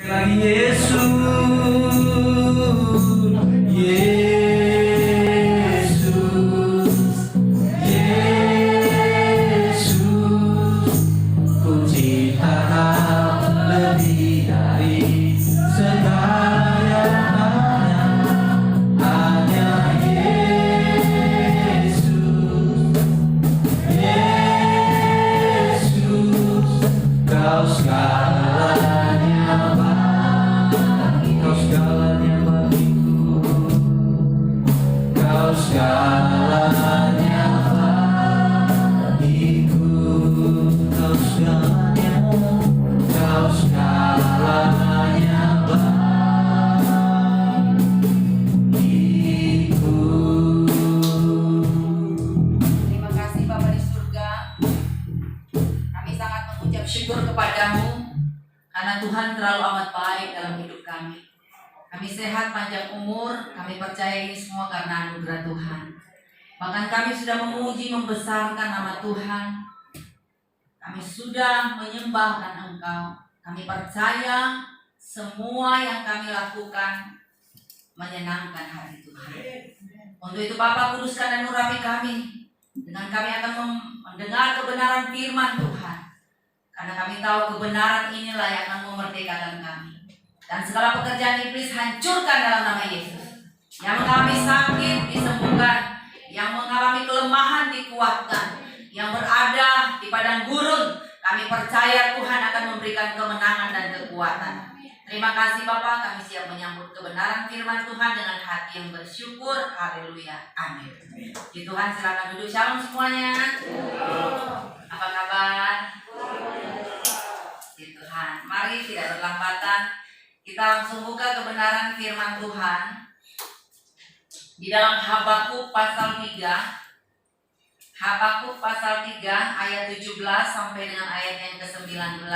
Yesus, Yesus, Yesus, ku cinta lebih dari segala yang hanya Yesus, Yesus, kau segalanya bagiku, kau segalanya bagiku, kau segalanya bagiku, kau segalanya bagiku. Terima kasih Bapa di surga. Kami sangat mengucap syukur kepadamu karena Tuhan terlalu amat baik dalam hidup kami. Kami sehat panjang umur, kami percaya ini semua karena anugerah Tuhan. Bahkan kami sudah memuji membesarkan nama Tuhan. Kami sudah menyembahkan Engkau. Kami percaya semua yang kami lakukan menyenangkan hati Tuhan. Untuk itu Bapa, kuduskan dan urapi kami. Dengan kami akan mendengar kebenaran firman Tuhan. Karena kami tahu kebenaran inilah yang akan memerdekakan kami. Dan segala pekerjaan iblis hancurkan dalam nama Yesus. Yang mengalami sakit disembuhkan, yang mengalami kelemahan dikuatkan, yang berada di padang gurun, kami percaya Tuhan akan memberikan kemenangan dan kekuatan. Terima kasih Bapak, kami siap menyambut kebenaran firman Tuhan dengan hati yang bersyukur. Haleluya, amin. Puji Tuhan, silakan duduk. Shalom semuanya. Apa kabar? Puji Tuhan. Mari tidak berlambatan, kita langsung buka kebenaran firman Tuhan di dalam Habakuk pasal 3. Habakuk pasal 3 ayat 17 sampai dengan ayat yang ke-19.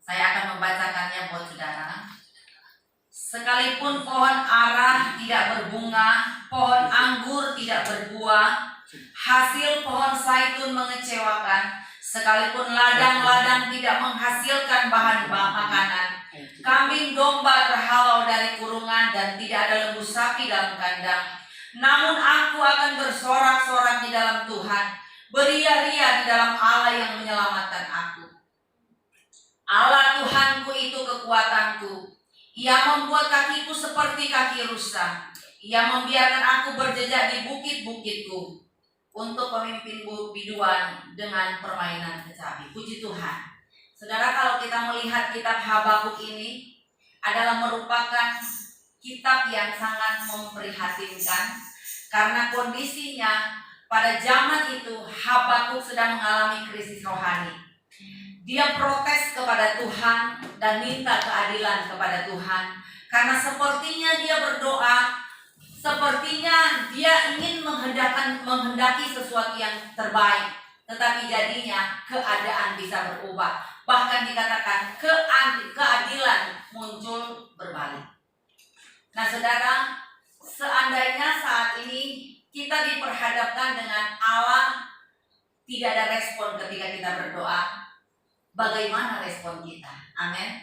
Saya akan membacakannya buat saudara. Sekalipun pohon ara tidak berbunga, pohon anggur tidak berbuah, hasil pohon zaitun mengecewakan, sekalipun ladang-ladang tidak menghasilkan bahan makanan, kambing domba terhalau dari kurungan dan tidak ada lembu sapi dalam kandang. Namun aku akan bersorak-sorak di dalam Tuhan, beria-ria di dalam Allah yang menyelamatkan aku. Allah Tuhanku itu kekuatanku. Ia membuat kakiku seperti kaki rusa. Ia membiarkan aku berjejak di bukit-bukitku untuk pemimpin biduan dengan permainan kecapi. Puji Tuhan. Saudara, kalau kita melihat kitab Habakuk ini adalah merupakan kitab yang sangat memprihatinkan karena kondisinya pada zaman itu Habakuk sedang mengalami krisis rohani. Dia protes kepada Tuhan dan minta keadilan kepada Tuhan karena sepertinya dia berdoa, sepertinya dia ingin menghendaki sesuatu yang terbaik, tetapi jadinya keadaan bisa berubah. Bahkan dikatakan keadilan muncul berbalik. Nah saudara, seandainya saat ini kita diperhadapkan dengan Allah tidak ada respon ketika kita berdoa, bagaimana respon kita? Amin.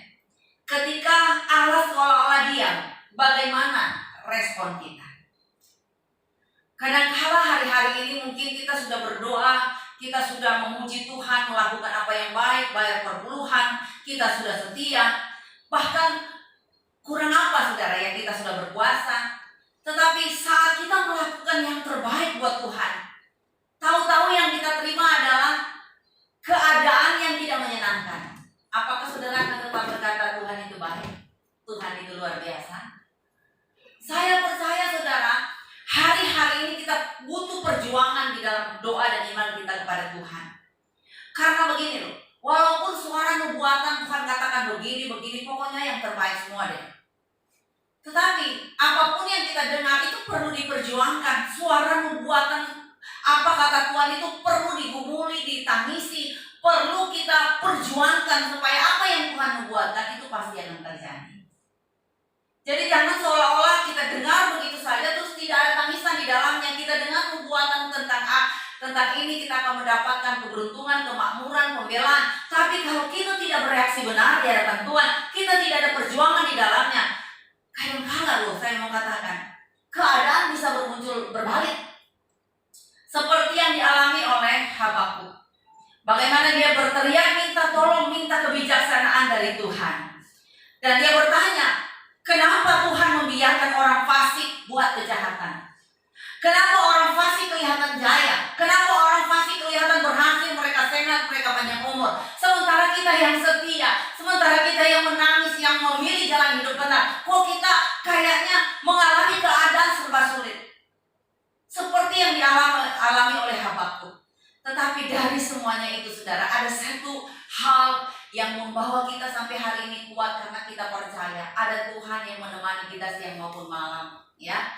Ketika Allah seolah-olah diam, bagaimana respon kita? Kadang-kala hari-hari ini mungkin kita sudah berdoa, kita sudah memuji Tuhan, melakukan apa yang baik, bayar perpuluhan, kita sudah setia, bahkan kurang apa saudara yang kita sudah berpuasa. Tetapi saat kita melakukan yang terbaik buat Tuhan, tahu-tahu yang kita terima adalah keadaan yang tidak menyenangkan. Apakah saudara akan tetap berkata Tuhan itu baik? Tuhan itu luar biasa? Saya percaya saudara, hari-hari ini kita butuh perjuangan di dalam doa dan iman kita kepada Tuhan. Karena begini loh, walaupun suara nubuatan Tuhan katakan begini, pokoknya yang terbaik semua deh. Tetapi apapun yang kita dengar itu perlu diperjuangkan. Suara nubuatan apa kata Tuhan itu perlu digumuli, ditangisi, perlu kita perjuangkan supaya apa yang Tuhan nubuatkan itu pasti akan terjadi. Jadi jangan seolah-olah kita dengar begitu saja terus tidak ada tangisan di dalamnya. Kita dengar nubuatan tentang hari ini kita akan mendapatkan keberuntungan, kemakmuran, pembelaan. Tapi kalau kita tidak bereaksi benar di hadapan Tuhan, kita tidak ada perjuangan di dalamnya, kadang-kala loh saya mau katakan, keadaan bisa berbalik. Seperti yang dialami oleh Habakuk. Bagaimana dia berteriak minta tolong, minta kebijaksanaan dari Tuhan. Dan dia bertanya, kenapa Tuhan membiarkan orang fasik buat kejahatan? Kenapa orang fasik kelihatan jaya? Kenapa orang fasik kelihatan berhasil, mereka sehat, mereka panjang umur? Sementara kita yang setia, sementara kita yang menangis, yang memilih jalan hidup benar, kok kita kayaknya mengalami keadaan serba sulit? Seperti yang dialami oleh Habakuk. Tetapi dari semuanya itu saudara, ada satu hal yang membawa kita sampai hari ini kuat karena kita percaya ada Tuhan yang menemani kita siang maupun malam, ya.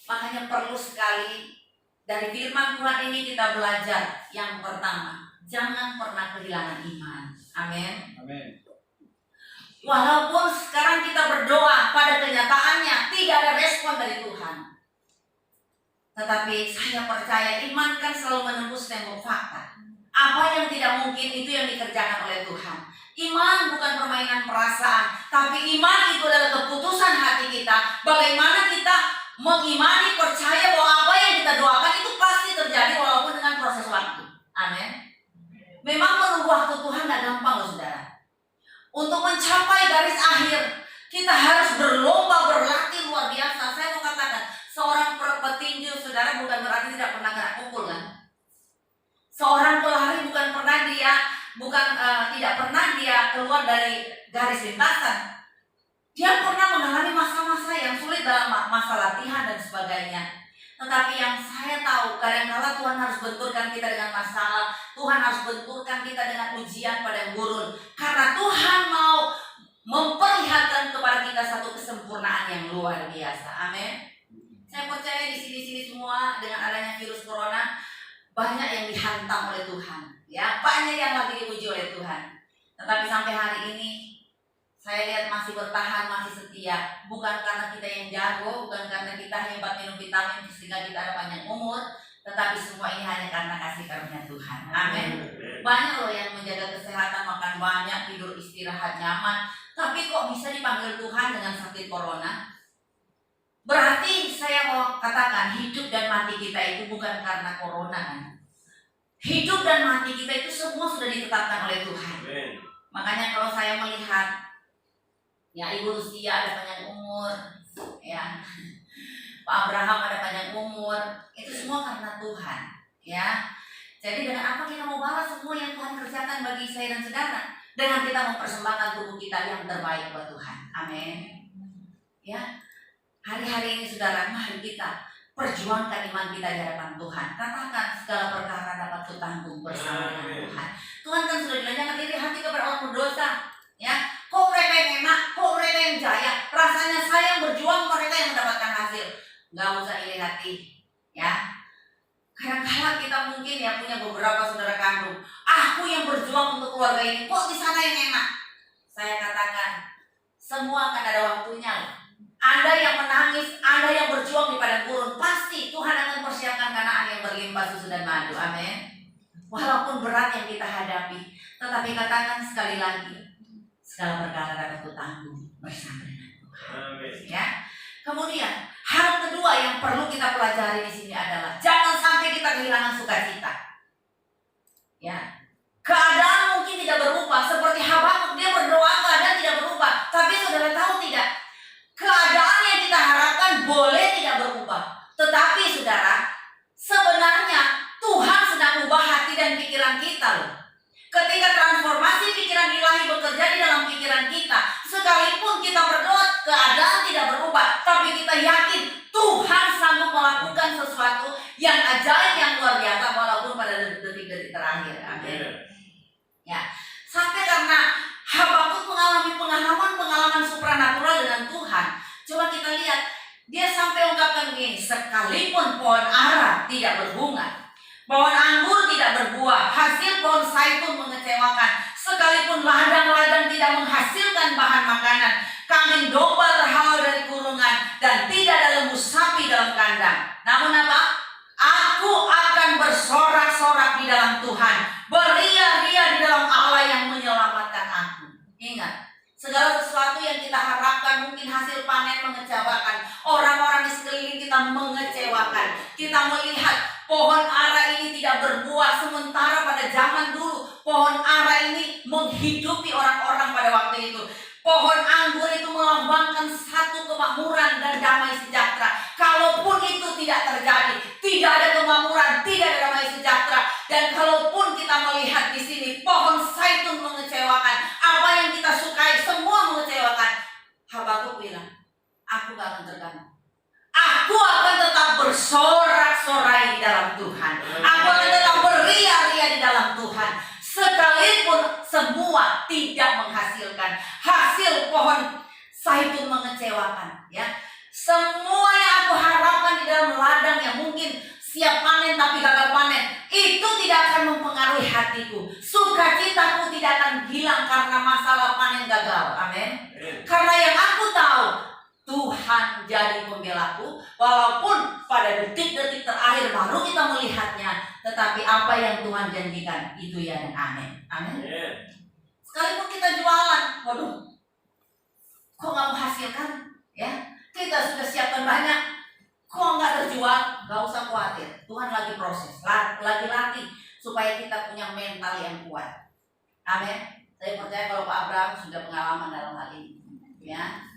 Makanya perlu sekali dari firman Tuhan ini kita belajar. Yang pertama, jangan pernah kehilangan iman. Amin. Amin. Walaupun sekarang kita berdoa, pada kenyataannya tidak ada respon dari Tuhan. Tetapi saya percaya iman kan selalu menembus tembok fakta. Apa yang tidak mungkin itu yang dikerjakan oleh Tuhan. Iman bukan permainan perasaan, tapi iman itu adalah keputusan hati kita. Bagaimana kita mengimani, percaya bahwa apa yang kita doakan itu pasti terjadi walaupun dengan proses waktu. Amin. Memang menunggu waktu Tuhan tidak gampang loh saudara. Untuk mencapai garis akhir, kita harus berlomba, berlatih luar biasa. Saya mau katakan, seorang petinju saudara bukan berarti tidak pernah kena pukul kan. Seorang pelari tidak pernah dia keluar dari garis lintasan. Dia pernah mengalami masa-masa yang sulit dalam masa latihan dan sebagainya. Tetapi yang saya tahu, kadang-kala Tuhan harus benturkan kita dengan masalah, Tuhan harus benturkan kita dengan ujian padang gurun, karena Tuhan mau memperlihatkan kepada kita satu kesempurnaan yang luar biasa. Amin. Saya percaya di sini semua dengan adanya virus corona banyak yang dihantam oleh Tuhan, ya, banyak yang lagi diuji oleh Tuhan. Tetapi sampai hari ini saya lihat masih bertahan, masih setia. Bukan karena kita yang jago, bukan karena kita hebat minum vitamin sehingga kita ada panjang umur, tetapi semua ini hanya karena kasih karunia Tuhan. Amin. Banyak loh yang menjaga kesehatan, makan banyak, tidur istirahat nyaman, tapi kok bisa dipanggil Tuhan dengan sakit corona? Berarti saya mau katakan hidup dan mati kita itu bukan karena corona kan? Hidup dan mati kita itu semua sudah ditetapkan oleh Tuhan. Makanya kalau saya melihat, ya, Ibu Lucia ada panjang umur, ya, Pak Abraham ada panjang umur, itu semua karena Tuhan, ya. Jadi dengan apa kita mau balas semua yang Tuhan kerjakan bagi saya dan saudara? Dengan kita mempersembahkan tubuh kita yang terbaik buat Tuhan. Amin. Ya, hari-hari ini saudara, mari kita perjuangkan iman kita di hadapan Tuhan. Katakan segala perkara dapat kutanggung bersama dengan Tuhan. Tuhan kan sudah bilang jangan iri hati kepada orang berdosa, ya. Kok mereka yang enak, kok mereka yang jaya, rasanya saya yang berjuang, mereka yang mendapatkan hasil. Gak usah iri hati, ya. Kadang-kala kita mungkin ya punya beberapa saudara kandung, aku yang berjuang untuk keluarga ini, kok di sana yang enak? Saya katakan, semua akan ada waktunya. Anda yang menangis, Anda yang berjuang di padang gurun, pasti Tuhan akan persiapkan Kanaan yang berlimpah susu dan madu. Amin. Walaupun berat yang kita hadapi, tetapi katakan sekali lagi, segala perkara dapat kutanggung bersama dengan Tuhan. Ya. Kemudian hal kedua yang perlu kita pelajari di sini adalah jangan sampai kita kehilangan sukacita. Ya. Keadaan mungkin tidak berubah seperti Habakuk, dia berdoa keadaan tidak berubah, tapi saudara tahu tidak? Keadaan yang kita harapkan boleh tidak berubah, tetapi saudara, sebenarnya Tuhan sedang ubah hati dan pikiran kita loh. Ketika transformasi pikiran ilahi bekerja di dalam pikiran kita, sekalipun kita berdoa keadaan tidak berubah, tapi kita yakin Tuhan sanggup melakukan sesuatu yang ajaib, yang luar biasa, walaupun pada detik-detik terakhir. Amin. Ya, sampai karena Habakuk mengalami pengalaman supranatural dengan Tuhan. Coba kita lihat, dia sampai ungkapkan begini, sekalipun pohon ara tidak berbunga, pohon anggur tidak berbuah, hasil pohon zaitun mengecewakan, sekalipun ladang-ladang tidak menghasilkan bahan makanan, kambing domba terhalau dari kurungan, dan tidak ada lembu sapi dalam kandang. Namun apa? Aku akan bersorak-sorak Segala sesuatu yang kita harapkan, mungkin hasil panen mengecewakan, orang-orang di sekeliling kita mengecewakan. Kita melihat pohon ara ini tidak berbuah, sementara pada zaman dulu pohon ara ini menghidupi orang-orang pada waktu itu. Pohon anggur itu melambangkan satu kemakmuran dan damai sejahtera. Kalaupun itu tidak terjadi, tidak ada kemakmuran, tidak ada damai sejahtera. Dan kalaupun kita melihat di sini pohon zaitun mengecewakan, apa yang kita sukai semua mengecewakan. Habakuk bilang, aku gak akan terganggu. Aku akan tetap bersorak-sorai di dalam Tuhan. Aku akan tetap beria-ria di dalam Tuhan. Sekalipun semua tidak menghasilkan, hasil pohon zaitun mengecewakan, ya. Semua yang aku harapkan di dalam ladang yang mungkin siap panen tapi gagal panen, itu tidak akan mempengaruhi hatiku. Sukacitaku tidak akan hilang karena masalah panen gagal. Amin. Karena yang aku tahu, Tuhan jadi pembelaku. Walaupun pada detik-detik terakhir baru kita melihatnya, tetapi apa yang Tuhan janjikan itu ya dan amin. Amin. Sekalipun kita jualan, waduh, kok nggak menghasilkan? Ya, kita sudah siapkan banyak, kok nggak terjual? Gak usah khawatir, Tuhan lagi proses, lagi latih supaya kita punya mental yang kuat. Amin. Saya percaya kalau Pak Abraham sudah pengalaman dalam hal ini, ya.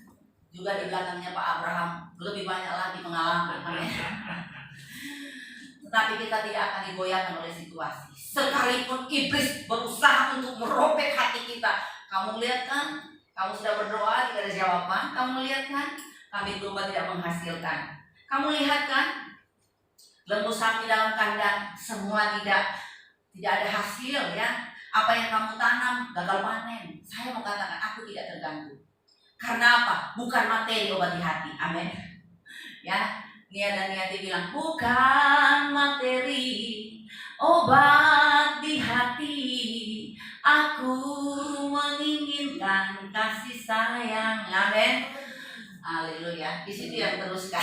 Juga di belakangnya Pak Abraham lebih banyak lagi pengalaman. Amin. Tetapi kita tidak akan digoyahkan oleh situasi. Sekalipun iblis berusaha untuk merobek hati kita. Kamu lihat kan? Kamu sudah berdoa tidak ada jawaban. Kamu lihat kan? Kambing domba tidak menghasilkan. Kamu lihat kan? Lembu sapi dalam kandang semua tidak ada hasil, ya. Apa yang kamu tanam gagal panen. Saya mau katakan aku tidak terganggu. Karena apa? Bukan materi obati hati. Amin. Ya. Nia dan Niati bilang, bukan materi obat di hati, aku menginginkan kasih sayang. Amin. Haleluya. Di situ yang teruskan.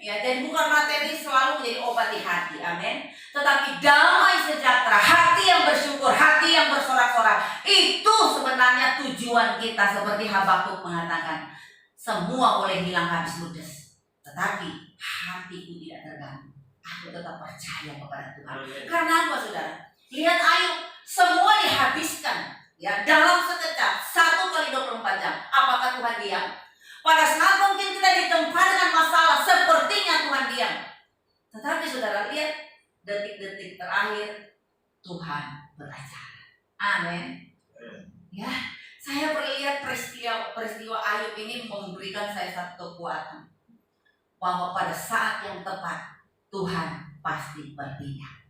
Ya, jadi bukan materi selalu menjadi obat di hati. Amin. Tetapi damai sejahtera, hati yang bersyukur, hati yang bersorak-sorak, itu sebenarnya tujuan kita. Seperti Habakuk mengatakan, semua boleh hilang habis ludes, tetapi hatiku tidak terganggu. Aku tetap percaya kepada Tuhan. Karena apa, saudara? Lihat Ayub, semua dihabiskan, ya, dalam sekejap, 1 kali 24 jam. Apakah Tuhan diam? Pada saat mungkin kita ditempa dengan masalah, sepertinya Tuhan diam. Tetapi saudara lihat, detik-detik terakhir Tuhan beracara. Amin. Ya, saya melihat peristiwa Ayub ini memberikan saya satu kekuatan, bahwa pada saat yang tepat Tuhan pasti bertindak.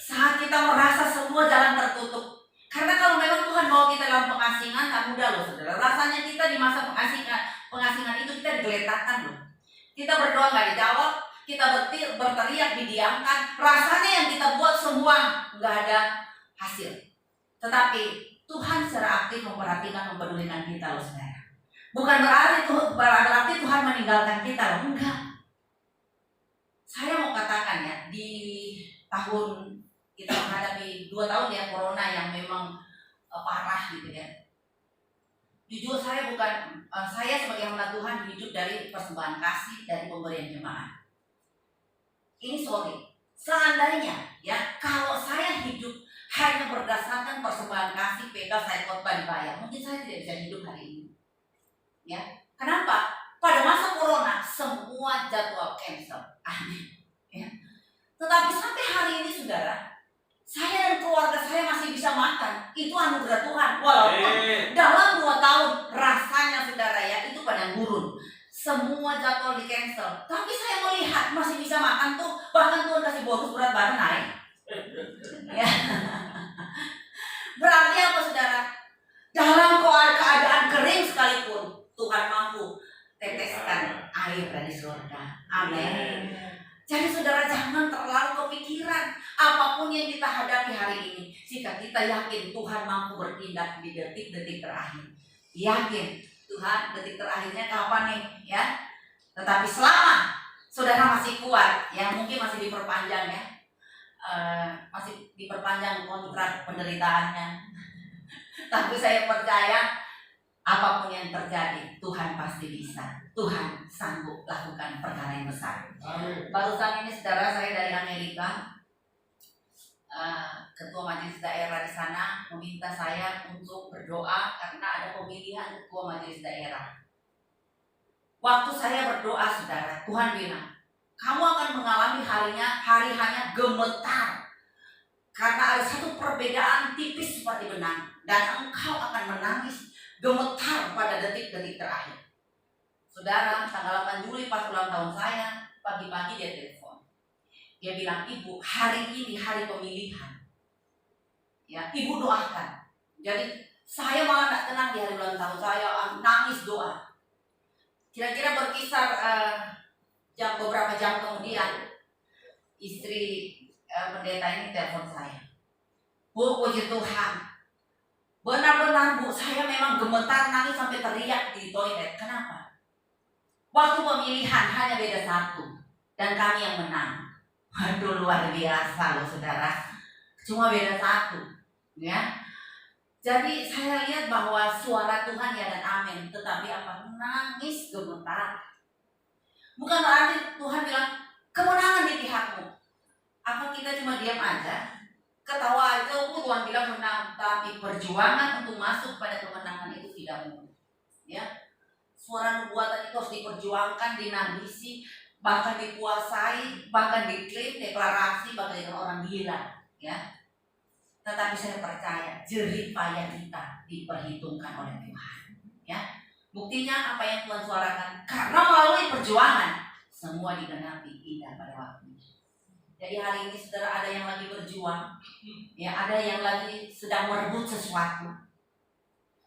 Saat kita merasa semua jalan tertutup, karena kalau memang Tuhan bawa kita dalam pengasingan, tak mudah loh saudara. Rasanya kita di masa pengasingan itu kita digeletakkan loh. Kita berdoa nggak dijawab, kita berteriak didiamkan. Rasanya yang kita buat semua nggak ada hasil. Tetapi Tuhan secara aktif memperhatikan, mempedulikan kita loh saudara. Bukan berarti Tuhan meninggalkan kita loh, enggak. Saya mau katakan ya, di tahun kita menghadapi 2 tahun ya corona yang memang parah gitu ya. Jujur saya sebagai hamba Tuhan hidup dari persembahan kasih, dari pemberian jemaat. Ini sorry, seandainya ya kalau saya hidup hanya berdasarkan persembahan kasih, saya khotbah dibayar, mungkin saya tidak bisa hidup hari ini. Ya, kenapa? Pada masa corona semua jadwal cancel. Amin. Ya. Tetapi sampai hari ini saudara, saya dan keluarga saya masih bisa makan. Itu anugerah Tuhan. Walaupun dalam 2 tahun rasanya saudara ya itu padang gurun. Semua jadwal di cancel. Tapi saya melihat masih bisa makan tuh. Bahkan Tuhan kasih bonus berat badan naik. Ya. Berarti apa saudara? Dalam keadaan kering sekalipun Tuhan mampu teteskan air dari surga. Amin. Jadi saudara jangan terlalu kepikiran apapun yang kita hadapi hari ini. Jika kita yakin Tuhan mampu bertindak di detik-detik terakhir. Yakin Tuhan detik terakhirnya kapan nih ya. Tetapi selama saudara masih kuat, ya mungkin masih diperpanjang ya. Masih diperpanjang kontrak penderitaannya. Tapi saya percaya apapun yang terjadi, Tuhan pasti bisa. Tuhan sanggup lakukan perkara yang besar. Barusan ini saudara, saya dari Amerika, ketua majelis daerah di sana meminta saya untuk berdoa karena ada pemilihan ketua majelis daerah. Waktu saya berdoa saudara, Tuhan bilang, kamu akan mengalami hari hanya gemetar. Karena ada satu perbedaan tipis seperti benang. Dan engkau akan menangis gemetar pada detik-detik terakhir. Saudara, tanggal 8 Juli pas ulang tahun saya, pagi-pagi dia telepon. Dia bilang, ibu, hari ini hari pemilihan. Ya, ibu doakan. Jadi saya malah gak tenang di hari ulang tahun saya, nangis doa. Kira-kira berkisar beberapa jam kemudian, istri pendeta ini telepon saya. Bu, puji Tuhan, benar-benar Bu, saya memang gemetar nangis sampai teriak di toilet. Kenapa? Waktu pemilihan hanya beda satu, dan kami yang menang. Waduh, luar biasa loh saudara. Cuma beda satu, ya. Jadi saya lihat bahwa suara Tuhan ya dan amin, tetapi apa? Nangis gemetar. Bukan berarti Tuhan bilang kemenangan di pihakmu. Apa kita cuma diam aja? Ketawa aja, Tuhan bilang menang, tapi perjuangan untuk masuk pada kemenangan itu tidak mudah. Ya, suara nubuatan itu harus diperjuangkan, dinangisi, bahkan dikuasai, bahkan diklaim, deklarasi, bahkan dengan orang gila. Ya, tetapi saya percaya jerih payah kita diperhitungkan oleh Tuhan. Ya, buktinya apa yang Tuhan suarakan, karena melalui perjuangan semua digenapi indah pada waktunya. Jadi hari ini saudara, ada yang lagi berjuang, ya, ada yang lagi sedang merebut sesuatu.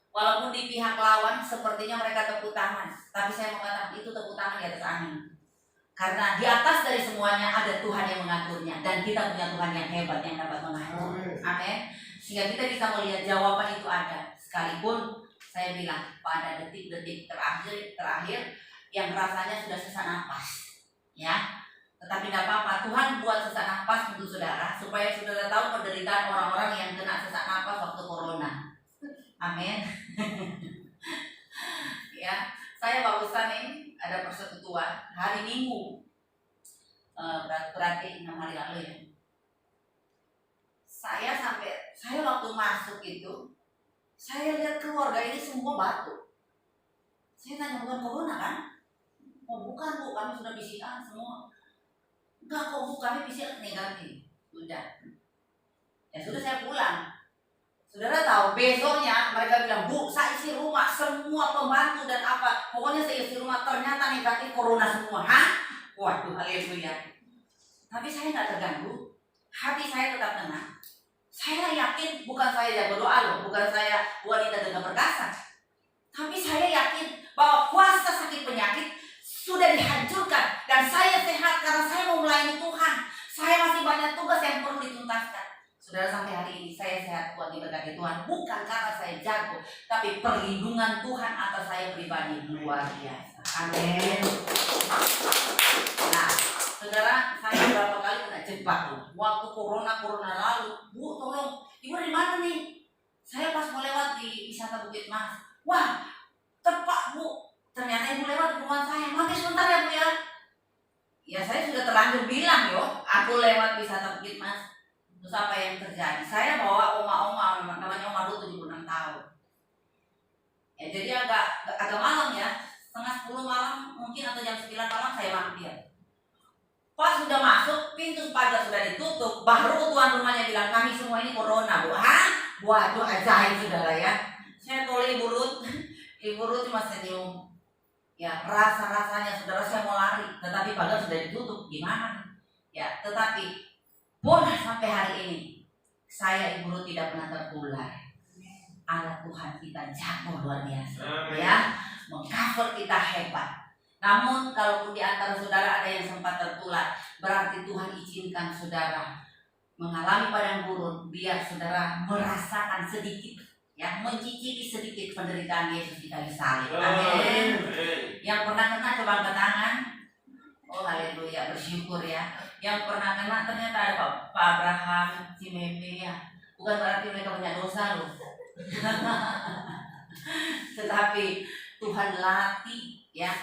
Walaupun di pihak lawan sepertinya mereka tepuk tangan, tapi saya mengatakan itu tepuk tangan di atas angin. Karena di atas dari semuanya ada Tuhan yang mengaturnya, dan kita punya Tuhan yang hebat yang dapat mengatur. Amin. Sehingga kita bisa melihat jawaban itu ada. Sekalipun saya bilang pada detik-detik terakhir yang rasanya sudah sesak napas, ya. Tetapi tidak apa-apa, Tuhan buat sesak napas untuk saudara, supaya saudara tahu penderitaan orang-orang yang kena sesak napas waktu corona. Amin. Ya, saya barusan ini ada persekutuan hari Minggu, berarti 6 hari lalu ya. Saya waktu masuk itu, saya lihat keluarga ini semua batuk. Saya tanya, bukan corona kan? Oh bukan Bu, kami sudah PCR semua. Enggak kok Bu, kami PCR negatif. Sudah. Ya sudah, saya pulang. Saudara tahu, besoknya mereka bilang, Bu, saya isi rumah, semua pembantu dan apa, pokoknya saya isi rumah, ternyata negatif corona semua. Hah? Waduh, haleluya. Tapi saya nggak terganggu, hati saya tetap tenang. Saya yakin, bukan saya jago doa loh, bukan saya wanita dengan perkasa, tapi saya yakin bahwa kuasa sakit penyakit sudah dihancurkan, dan saya sehat karena saya mau melayani Tuhan. Saya masih banyak tugas yang perlu dituntaskan. Saudara, sampai hari ini saya sehat, Tuhan diberkati Tuhan, bukan karena saya jago, tapi perlindungan Tuhan atas saya pribadi luar biasa. Amin. Nah, saudara, saya beberapa kali kena jebak loh. Waktu corona lalu, Bu, tolong, Ibu dari mana nih? Saya pas mau lewat di wisata Bukit Mas. Wah, tepat Bu. Ternyata Ibu lewat di rumah saya. Mampir sebentar ya Bu ya. Ya, saya sudah terlanjur bilang yo, aku lewat wisata Bukit Mas. Terus apa yang terjadi? Saya bawa oma-oma, namanya Oma Ruth, 76 tahun. Ya, jadi agak malam ya, setengah 10 malam mungkin, atau jam 9 malam saya mampir. Pas sudah masuk, pintu pagar sudah ditutup, baru tuan rumahnya bilang, kami semua ini corona Bu. Hah? Waduh, ajaib saudara ya. Saya tolong Ibu Ruth, Ibu Ruth cuma senyum. Ya, rasa-rasanya saudara, saya mau lari, tetapi pagar sudah ditutup, gimana? Ya, tetapi pun sampai hari ini saya Ibu Ruth tidak pernah tertular. Allah Tuhan kita jago luar biasa. Ya, mengcover kita hebat. Namun kalaupun di antara saudara ada yang sempat tertular, berarti Tuhan izinkan saudara mengalami padang gurun, biar saudara merasakan sedikit, ya, mencicipi sedikit penderitaan Yesus di kayu salib. Amin. Yang pernah kena coba angkat tangan. Oh haleluya, bersyukur ya. Yang pernah kena ternyata ada Pak Abraham, si Meme ya. Bukan berarti mereka punya dosa loh. Tetapi Tuhan latih ya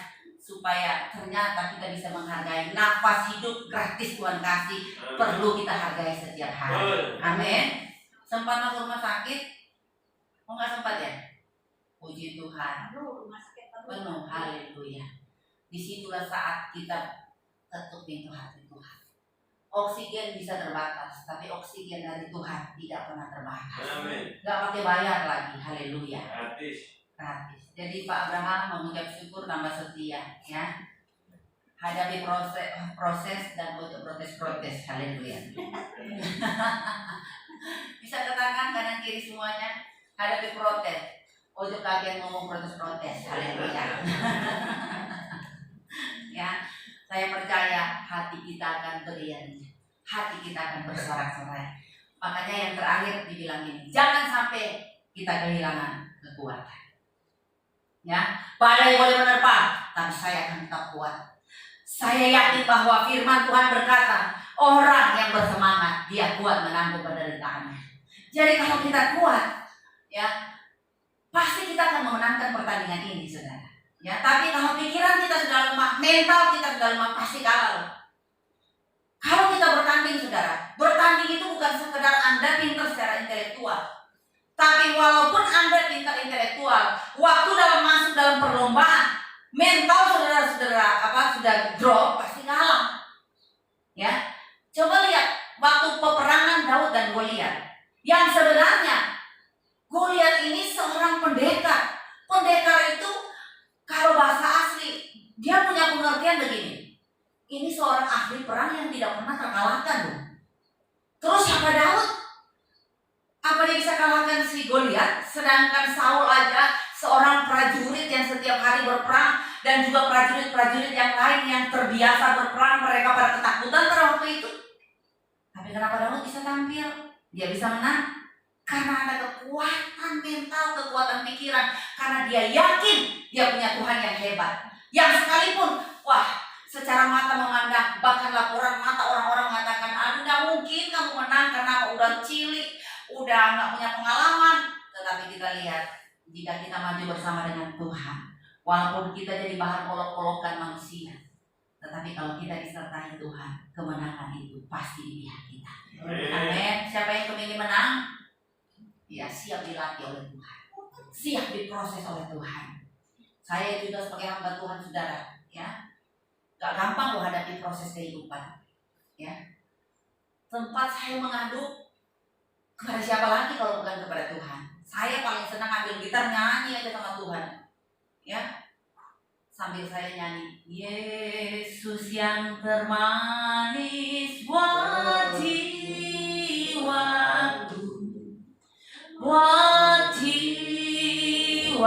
supaya ternyata kita bisa menghargai nafas hidup gratis Tuhan kasih, perlu kita hargai setiap hari. Amin. Sempat masuk rumah sakit? Oh nggak sempat ya? Puji Tuhan. Penuh, haleluya. Disitulah saat kita ketuk pintu hati Tuhan. Oksigen bisa terbatas, tapi oksigen dari Tuhan tidak pernah terbatas. Gak pakai bayar lagi, haleluya. Gratis. Jadi Pak Abraham mengucap syukur tambah setia, ya. Hadapi proses dan protes, haleluya. Bisa katakan kanan kiri semuanya, hadapi protes. Ojo kalian ngomong protes, haleluya. Ya. Saya percaya hati kita akan berian, hati kita akan bersorak-sorai. Makanya yang terakhir dibilang ini, jangan sampai kita kehilangan kekuatan. Ya, badai boleh menerpa, tapi saya akan tetap kuat. Saya yakin bahwa firman Tuhan berkata, orang yang bersemangat dia kuat menanggung penderitaannya. Jadi kalau kita kuat, ya pasti kita akan memenangkan pertandingan ini, saudara. Ya, tapi kalau pikiran kita sudah lemah, mental kita sudah lemah, pasti kalah. Kalau kita bertanding, saudara, bertanding itu bukan sekedar Anda pintar secara intelektual. Tapi walaupun Anda pintar intelektual, waktu masuk dalam perlombaan, mental saudara-saudara sudah drop, pasti kalah. Ya, coba lihat waktu peperangan Daud dan Goliat. Yang sebenarnya Goliat ini seorang pendekar. Pendekar itu kalau bahasa asli, dia punya pengertian begini. Ini seorang ahli perang yang tidak pernah terkalahkan loh. Terus siapa Daud? Apa dia bisa kalahkan si Goliat? Sedangkan Saul aja seorang prajurit yang setiap hari berperang, dan juga prajurit-prajurit yang lain yang terbiasa berperang, mereka pada ketakutan pada waktu itu. Tapi kenapa Daud bisa tampil? Dia bisa menang karena ada kekuatan mental, kekuatan pikiran, karena dia yakin dia punya Tuhan yang hebat. Yang sekalipun, secara mata memandang, bahkan laporan mata orang-orang mengatakan, aduh gak mungkin kamu menang karena udah cilik, udah gak punya pengalaman. Tetapi kita lihat, jika kita maju bersama dengan Tuhan, walaupun kita jadi bahan olok-olokan manusia, tetapi kalau kita disertai Tuhan, kemenangan itu pasti di pihak kita. Amin. Siapa yang kepingin menang? Ya, siap dilatih oleh Tuhan, siap diproses oleh Tuhan. Saya juga sebagai hamba Tuhan, saudara, ya, gak gampang loh hadapi proses kehidupan. Ya, tempat saya mengadu kepada siapa lagi kalau bukan kepada Tuhan. Saya paling senang ambil gitar nyanyi aja sama Tuhan. Ya, sambil saya nyanyi, Yesus yang termanis buat jiwaku, buat jiwaku,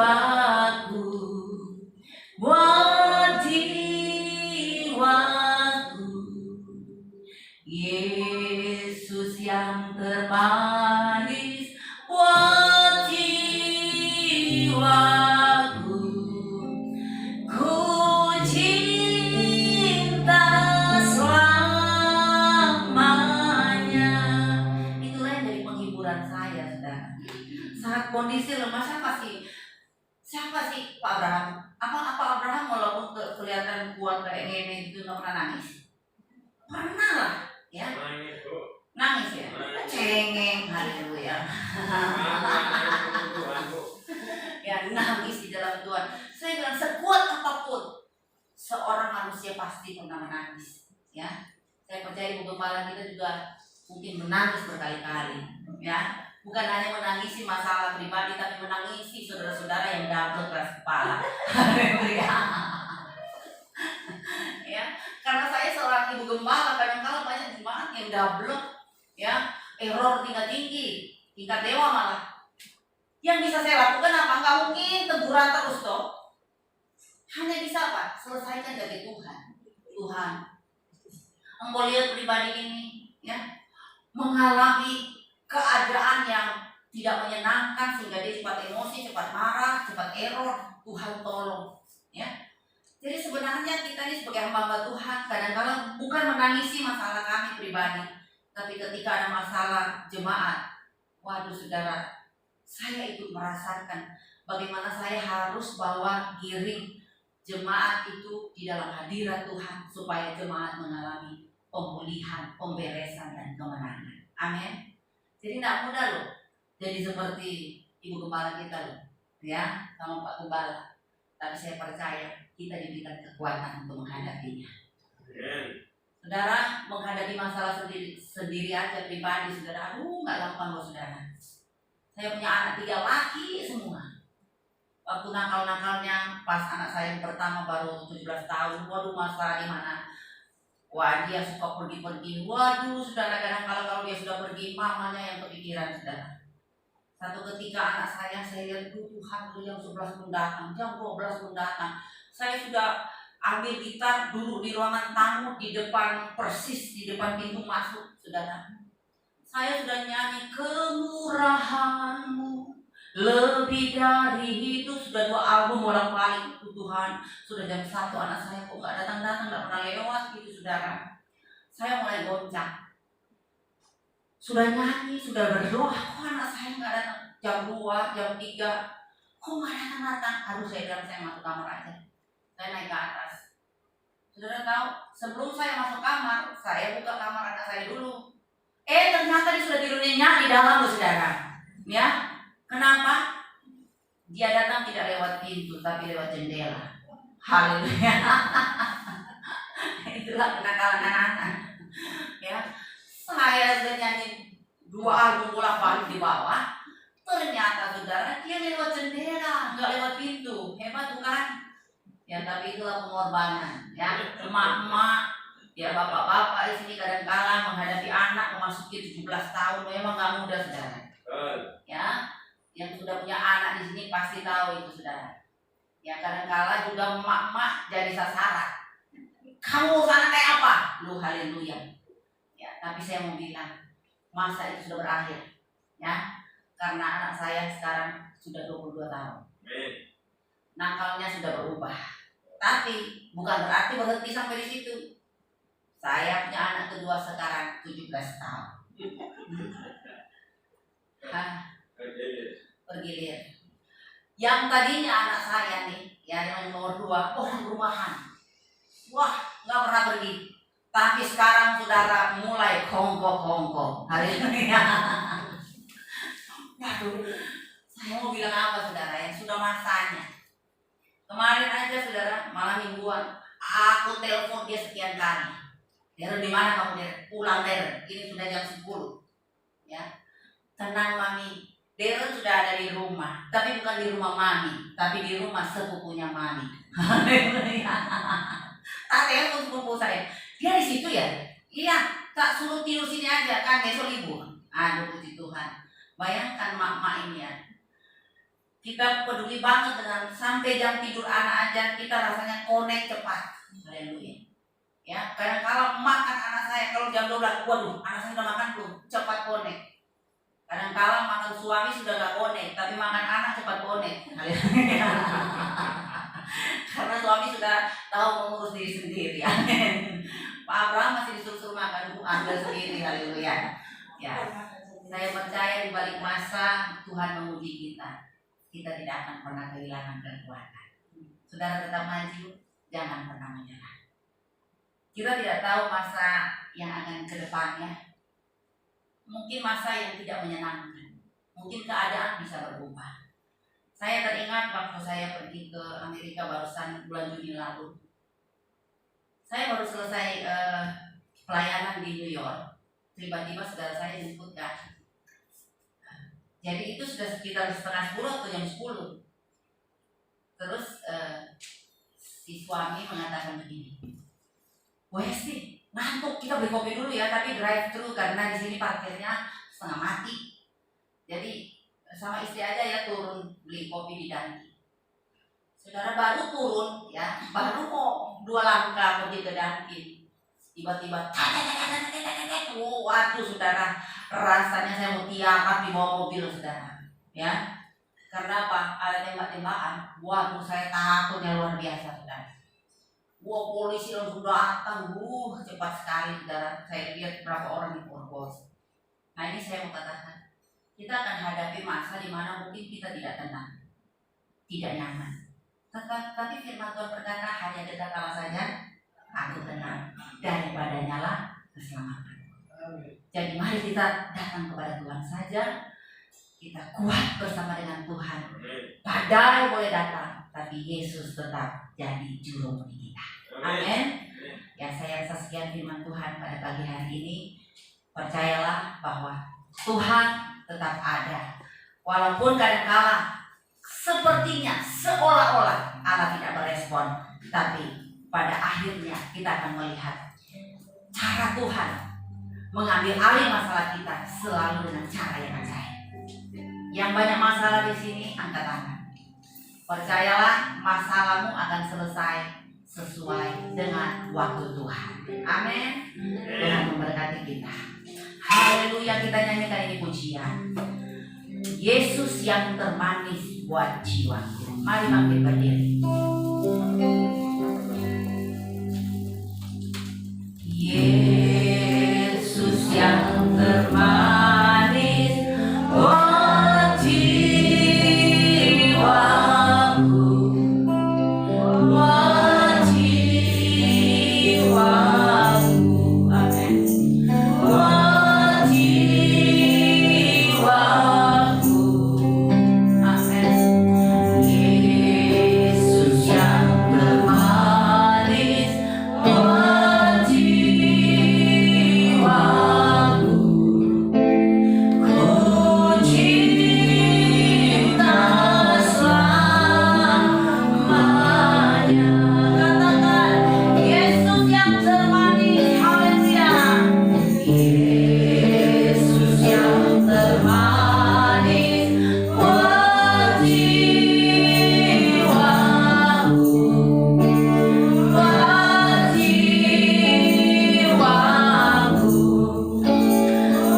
buat jiwaku. Yesus yang termanis buat jiwaku, ku cinta selamanya. Itulah yang jadi penghiburan saya, saudara. Saat kondisi lemah, siapa sih Pak Abraham? Apa Abraham walaupun kelihatan kuat kayak gini itu nggak pernah nangis? Pernah lah, ya. Nangis ya, cengeng, haleluya. Ya, nangis di dalam Tuhan. Saya bilang sekuat apapun, seorang manusia pasti pernah menangis. Ya, saya percaya Ibu Gembala kita juga mungkin menangis berkali-kali. Ya, bukan hanya menangisi masalah pribadi, tapi menangisi saudara-saudara yang double keras kepala. Haleluya. Ya, karena saya seorang ibu gembala, kadang-kadang banyak jemaat yang double, ya, error tingkat tinggi, tingkat dewa malah. Yang bisa saya lakukan apa? Nggak mungkin teguran terus toh. Hanya bisa apa? Selesaikan dari Tuhan. Tuhan, engkau lihat pribadi ini, ya, mengalami keadaan yang tidak menyenangkan sehingga dia cepat emosi, cepat marah, cepat error. Tuhan tolong, ya. Jadi sebenarnya kita ini sebagai hamba Tuhan kadang-kadang bukan menangisi masalah kami pribadi, tapi ketika ada masalah jemaat, waduh saudara, saya ikut merasakan bagaimana saya harus bawa giring jemaat itu di dalam hadirat Tuhan supaya jemaat mengalami pemulihan, pemberesan dan kemenangan. Amin. Jadi tidak mudah loh jadi seperti Ibu Gembala kita loh, ya, sama Pak Gembala. Tapi saya percaya kita diberikan kekuatan untuk menghadapinya. Saudara, menghadapi masalah sendiri aja pribadi, saudara, nggak gampang loh saudara. Saya punya anak 3 laki semua. Waktu nakal-nakalnya pas anak saya yang pertama baru 17 tahun, waduh masalah di mana? Wah, dia suka pergi-pergi. Waduh, saudara, kadang kalau dia sudah pergi, mamanya yang kepikiran, saudara. Satu ketika anak saya lihat, Tuhan, jam 11 pun datang, jam 12 pun datang. Saya sudah ambil gitar, duduk di ruangan tamu, di depan, persis di depan pintu masuk, saudara. Saya sudah nyanyi, kemurahan-Mu lebih dari itu. Sudah 2 album bolak-balik, Tuhan. Sudah jam 1 anak saya kok gak datang-datang, gak pernah lewat gitu, saudara. Saya mulai goncang. Sudah nyanyi, sudah berdoa, kok anak saya gak datang. Jam 2, jam 3, kok gak datang-datang. Aduh, saya bilang saya masuk kamar aja. Saya naik ke atas. Saudara tahu, sebelum saya masuk kamar, saya buka kamar anak saya dulu. Ternyata dia sudah tidur nyenyak di dalam, saudara. Ya, kenapa? Dia datang tidak lewat pintu, tapi lewat jendela. Haleluya. Itulah kenakalan anak-anak. Ya, saya sudah nyanyi 2 album bolak-balik di bawah. Ternyata saudara dia lewat jendela, nggak lewat pintu. Hebat bukan? Ya, tapi itulah pengorbanan. Ya, emak-emak, ya bapak-bapak di sini kadang-kala menghadapi anak memasuki 17 tahun memang nggak mudah, saudara. Ya, yang sudah punya anak di sini pasti tahu itu, saudara. Ya, kadang-kala juga emak-emak jadi sasaran. Kamu sana kayak apa? Lu haleluya. Ya, tapi saya mau bilang masa itu sudah berakhir. Ya, karena anak saya sekarang sudah 22 tahun. Nakalnya sudah berubah. Tapi bukan berarti berhenti sampai di situ. Saya punya anak kedua sekarang 17 tahun. Bergilir. Yang tadinya anak saya nih, ya yang nomor 2, orang rumahan. Wah, nggak pernah pergi. Tapi sekarang saudara mulai kongko-kongko. Haleluya. Waduh, saya mau bilang apa saudara yang sudah masanya. Kemarin aja saudara, malam mingguan, aku telepon dia sekian kali. Deren, di mana kamu, Deren? Pulang, Deren. Ini sudah jam 10. Ya. Tenang Mami. Deren sudah ada di rumah, tapi bukan di rumah Mami, tapi di rumah sepupunya Mami. Tak telepon sepupu saya. Dia di situ ya? Iya, tak suruh tidur sini aja kan besok libur. Aduh, puji Tuhan. Bayangkan mak-mak ini ya. Kita peduli banget dengan sampai jam tidur anak aja kita rasanya connect cepat. Haleluya. Ya, kadang-kala makan anak saya kalau jam 12, waduh, anak saya udah makan belum? Cepat connect. Kadang-kala makan suami sudah gak connect, tapi makan anak cepat connect. Haleluya. Karena suami sudah tahu mengurus diri sendiri. Pak Abraham masih disuruh makan, ambil sendiri. Haleluya. Ya, saya percaya di balik masa Tuhan menguji kita. Kita tidak akan pernah kehilangan kekuatan. Saudara tetap maju, jangan pernah menyerah. Kita tidak tahu masa yang akan ke depannya. Mungkin masa yang tidak menyenangkan. Mungkin keadaan bisa berubah. Saya teringat waktu saya pergi ke Amerika barusan bulan Juni lalu. Saya baru selesai pelayanan di New York. Tiba-tiba saudara saya jemput kan. Jadi itu sudah sekitar setengah 10 atau jam 10. Terus si suami mengatakan begini, Westi, ngantuk, kita beli kopi dulu ya, tapi drive thru karena di sini parkirnya setengah mati. Jadi sama istri aja ya turun beli kopi di Dunkin. Saudara baru turun ya, baru mau 2 langkah pergi ke Dunkin. Tiba-tiba, waduh saudara, rasanya saya mau tiarap di bawah mobil saudara. Ya, karena apa? Ada tembak-tembakan. Waduh, saya takutnya luar biasa saudara. Wah, polisi langsung datang, cepat sekali saudara. Saya lihat berapa orang di bos. Nah ini saya mau katakan, kita akan hadapi masa di mana mungkin kita tidak tenang, tidak nyaman. Tetapi firman Tuhan berkata, hanya dekat Allah saja aku tenang, daripada nyala keselamatan. Jadi mari kita datang kepada Tuhan saja, kita kuat bersama dengan Tuhan. Badai boleh datang, tapi Yesus tetap jadi juru mudi kita. Amin. Ya, saya rasa sekian firman Tuhan pada pagi hari ini. Percayalah bahwa Tuhan tetap ada. Walaupun kadang-kala sepertinya seolah-olah Allah tidak merespon, tapi pada akhirnya kita akan melihat cara Tuhan mengambil alih masalah kita selalu dengan cara yang ajaib. Yang banyak masalah di sini, angkat tangan. Percayalah, masalahmu akan selesai sesuai dengan waktu Tuhan. Amin. Tuhan memberkati kita. Haleluya, kita nyanyikan ini pujian. Yesus yang termanis buat jiwaku. Mari bangkit berdiri. Yesus yang termanis buat jiwaku, buat jiwaku. Amin. Buat jiwaku. Amin. Yesus yang termanis buat jiwaku, ku cinta selamanya. Katakan, Yesus yang termanis. Haleluya. Yesus yang termanis buat jiwaku, buat jiwaku,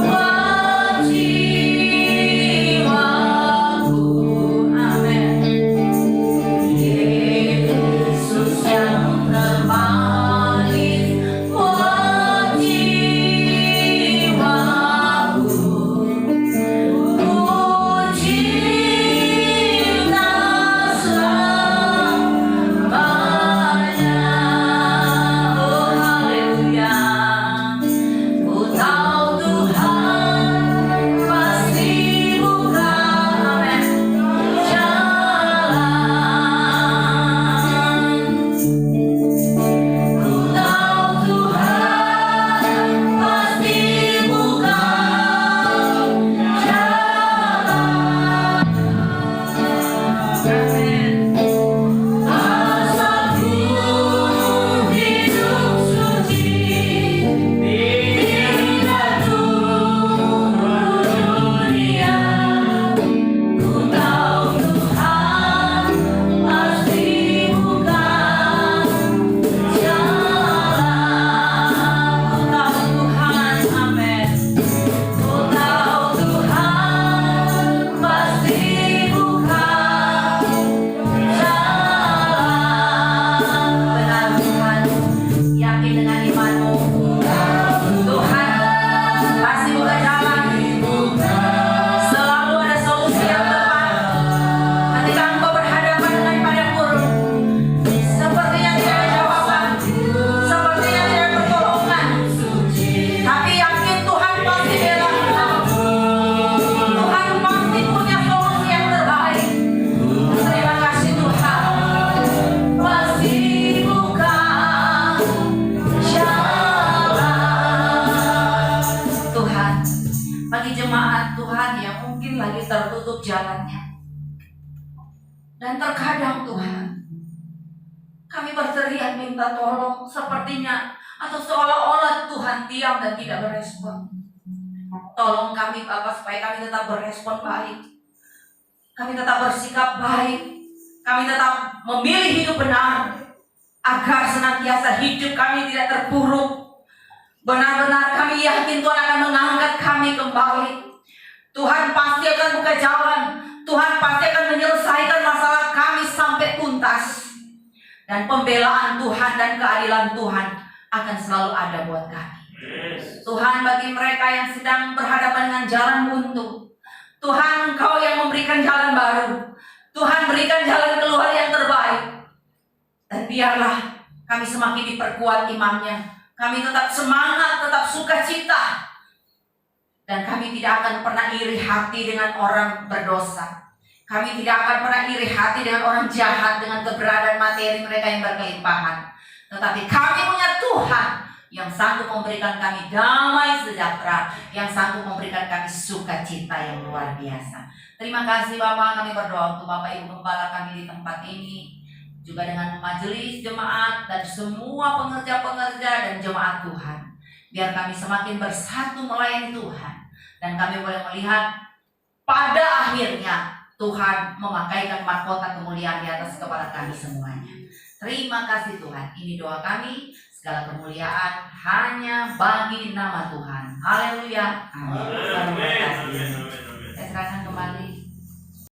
buat jiwaku. Amin. Yesus yang termanis buat jiwaku, ku cinta selamanya. Oh haleluya. Ku tahu Tuhan pasti buka, amin, jalan. Ku tahu Tuhan pasti buka jalan. Amin. Asalku hidup suci, tidak turun dunia. Ku tahu Tuhan pasti buka jalan. Ku tahu Tuhan, amin. Ku tahu Tuhan pasti buka jalan. Benar Tuhan, yakin dengan imanmu. Tuhan pasti buka jalan. Selalu ada solusi yang tepat. Ketika engkau berhadapan dengan padang gurun, sepertinya tidak ada jawaban, sepertinya tidak ada pertolongan, tapi yakin Tuhan pasti bela kita. Tuhan pasti punya solusi yang terbaik. Terima kasih Tuhan, pasti buka jalan. Tuhan, bagi jemaat Tuhan yang mungkin lagi tertutup jalannya, dan terkadang Tuhan kami berteriak minta tolong, sepertinya atau seolah-olah Tuhan diam dan tidak berespon. Tolong kami Bapak supaya kami tetap berespon baik, kami tetap bersikap baik, kami tetap memilih hidup benar, agar senantiasa hidup kami tidak terpuruk. Benar-benar kami yakin Tuhan akan mengangkat kami kembali. Tuhan pasti akan buka jalan, Tuhan pasti akan menyelesaikan masalah kami sampai tuntas. Dan pembelaan Tuhan dan keadilan Tuhan akan selalu ada buat kami. Tuhan, bagi mereka yang sedang berhadapan dengan jalan buntu, Tuhan, Engkau yang memberikan jalan baru. Tuhan, berikan jalan keluar yang terbaik. Dan biarlah kami semakin diperkuat imannya. Kami tetap semangat, tetap sukacita. Dan kami tidak akan pernah iri hati dengan orang berdosa. Kami tidak akan pernah iri hati dengan orang jahat, dengan keberadaan materi mereka yang berkelimpahan. Tetapi kami punya Tuhan yang sanggup memberikan kami damai sejahtera, yang sanggup memberikan kami sukacita yang luar biasa. Terima kasih Bapak, kami berdoa untuk Bapak Ibu Gembala kami di tempat ini, juga dengan majelis jemaat dan semua pengerja-pengerja dan jemaat Tuhan. Biar kami semakin bersatu melayani Tuhan, dan kami boleh melihat pada akhirnya Tuhan memakaikan mahkota kemuliaan di atas kepala kami semuanya. Terima kasih Tuhan, ini doa kami. Segala kemuliaan hanya bagi nama Tuhan. Haleluya. Amin. Saya serahkan kembali